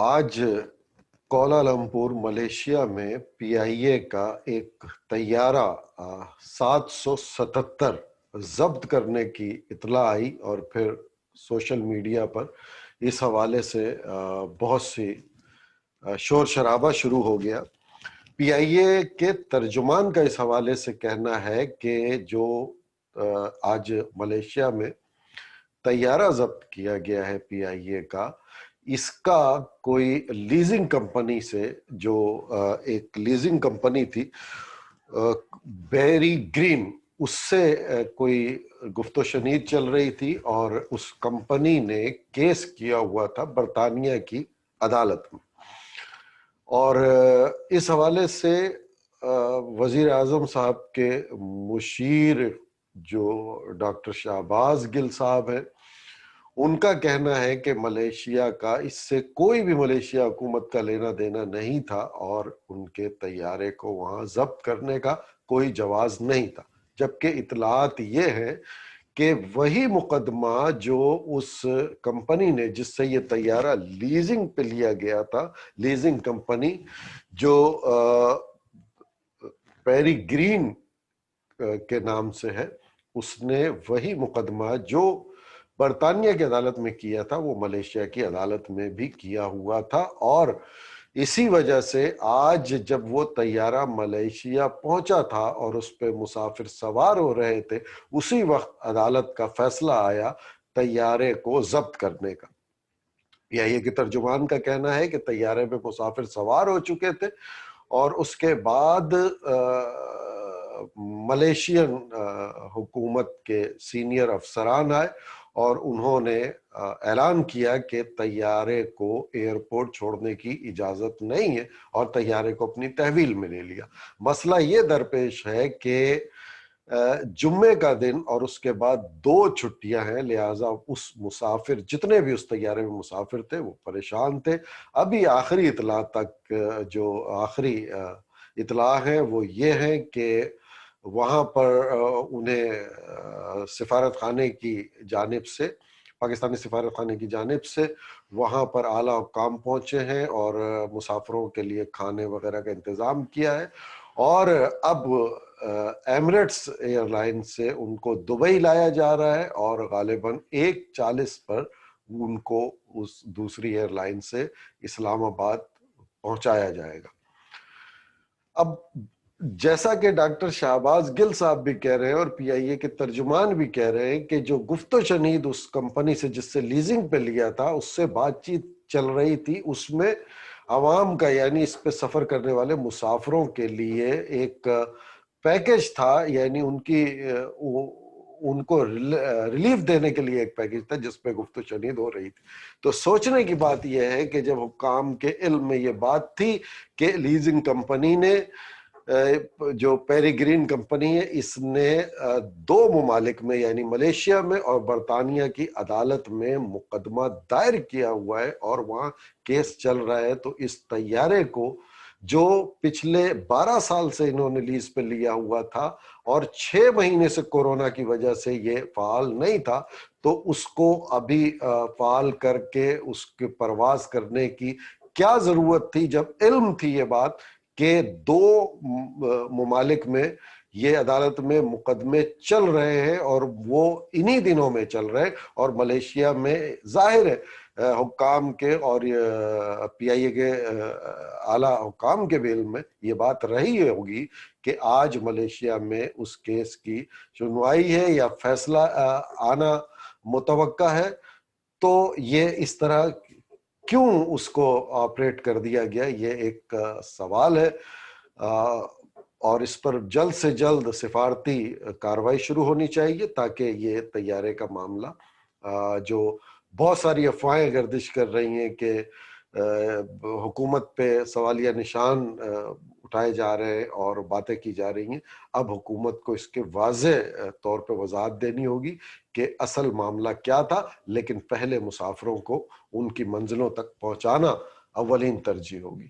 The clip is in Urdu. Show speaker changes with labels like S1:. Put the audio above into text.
S1: آج کوالالمپور ملیشیا میں پی آئی اے کا ایک طیارہ 777 ضبط کرنے کی اطلاع آئی اور پھر سوشل میڈیا پر اس حوالے سے بہت سی شور شرابہ شروع ہو گیا۔ پی آئی اے کے ترجمان کا اس حوالے سے کہنا ہے کہ جو آج ملیشیا میں طیارہ ضبط کیا گیا ہے پی آئی اے کا، اس کا کوئی لیزنگ کمپنی سے، جو ایک لیزنگ کمپنی تھی بیری گرین، اس سے کوئی گفت و شنید چل رہی تھی اور اس کمپنی نے کیس کیا ہوا تھا برطانیہ کی عدالت میں۔ اور اس حوالے سے وزیر اعظم صاحب کے مشیر جو ڈاکٹر شہباز گل صاحب ہیں، ان کا کہنا ہے کہ ملیشیا کا اس سے کوئی بھی ملیشیا حکومت کا لینا دینا نہیں تھا اور ان کے طیارے کو وہاں ضبط کرنے کا کوئی جواز نہیں تھا، جبکہ اطلاعات یہ ہے کہ وہی مقدمہ جو اس کمپنی نے جس سے یہ طیارہ لیزنگ پہ لیا گیا تھا، لیزنگ کمپنی جو پیری گرین کے نام سے ہے، اس نے وہی مقدمہ جو برطانیہ کی عدالت میں کیا تھا وہ ملیشیا کی عدالت میں بھی کیا ہوا تھا۔ اور اسی وجہ سے آج جب وہ طیارہ ملیشیا پہنچا تھا اور اس پہ مسافر سوار ہو رہے تھے، اسی وقت عدالت کا فیصلہ آیا طیارے کو ضبط کرنے کا۔ پی آئی اے کے ترجمان کا کہنا ہے کہ طیارے پہ مسافر سوار ہو چکے تھے اور اس کے بعد ملیشین حکومت کے سینئر افسران آئے اور انہوں نے اعلان کیا کہ طیارے کو ایئرپورٹ چھوڑنے کی اجازت نہیں ہے اور طیارے کو اپنی تحویل میں لے لیا۔ مسئلہ یہ درپیش ہے کہ جمعے کا دن اور اس کے بعد 2 چھٹیاں ہیں، لہٰذا اس مسافر جتنے بھی اس طیارے میں مسافر تھے وہ پریشان تھے۔ ابھی آخری اطلاع تک جو آخری اطلاع ہیں وہ یہ ہیں کہ وہاں پر انہیں سفارت خانے کی جانب سے، پاکستانی سفارت خانے کی جانب سے وہاں پر اعلیٰ حکام پہنچے ہیں اور مسافروں کے لیے کھانے وغیرہ کا انتظام کیا ہے، اور اب ایمریٹس ایئر لائن سے ان کو دبئی لایا جا رہا ہے اور غالباً 1:40 پر ان کو اس دوسری ایئر لائن سے اسلام آباد پہنچایا جائے گا۔ اب جیسا کہ ڈاکٹر شہباز گل صاحب بھی کہہ رہے ہیں اور پی آئی اے کے ترجمان بھی کہہ رہے ہیں کہ جو گفت و شنید اس کمپنی سے جس سے لیزنگ پہ لیا تھا اس سے بات چیت چل رہی تھی، اس میں عوام کا یعنی اس پہ سفر کرنے والے مسافروں کے لیے ایک پیکیج تھا، یعنی ان کو ریلیف دینے کے لیے ایک پیکیج تھا جس پہ گفت و شنید ہو رہی تھی۔ تو سوچنے کی بات یہ ہے کہ جب حکام کے علم میں یہ بات تھی کہ لیزنگ کمپنی نے، جو پیری گرین کمپنی ہے، اس نے 2 ممالک میں یعنی ملیشیا میں اور برطانیہ کی عدالت میں مقدمہ دائر کیا ہوا ہے اور وہاں کیس چل رہا ہے، تو اس طیارے کو جو پچھلے 12 سال سے انہوں نے لیز پہ لیا ہوا تھا اور 6 مہینے سے کورونا کی وجہ سے یہ فعال نہیں تھا، تو اس کو ابھی فعال کر کے اس کی پرواز کرنے کی کیا ضرورت تھی، جب علم تھی یہ بات کہ 2 ممالک میں یہ عدالت میں مقدمے چل رہے ہیں اور وہ انہی دنوں میں چل رہے ہیں، اور ملیشیا میں ظاہر ہے حکام کے اور پی آئی اے کے اعلیٰ حکام کے بھی علم میں یہ بات رہی ہوگی کہ آج ملیشیا میں اس کیس کی سنوائی ہے یا فیصلہ آنا متوقع ہے۔ تو یہ اس طرح کیوں اس کو آپریٹ کر دیا گیا، یہ ایک سوال ہے، اور اس پر جلد سے جلد سفارتی کارروائی شروع ہونی چاہیے تاکہ یہ طیارے کا معاملہ، جو بہت ساری افواہیں گردش کر رہی ہیں کہ حکومت پہ سوالیہ نشان اٹھائے جا رہے ہیں اور باتیں کی جا رہی ہیں، اب حکومت کو اس کے واضح طور پہ وضاحت دینی ہوگی کہ اصل معاملہ کیا تھا، لیکن پہلے مسافروں کو ان کی منزلوں تک پہنچانا اولین ترجیح ہوگی۔